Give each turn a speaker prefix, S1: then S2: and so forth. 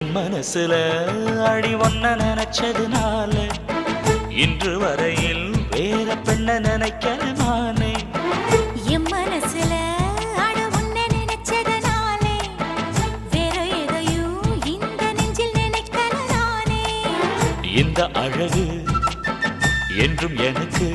S1: மனசுல அடி ஒன்ன நினைச்சதுனால இன்று வரையில் வேற பெண்ண நினைக்கல நானே.
S2: என் மனசுல அட உன்னை நினைச்சதுனாலே வேற எதையும் இந்த நெஞ்சில் நினைக்கல நானே.
S1: இந்த அழகு என்றும் எனக்கு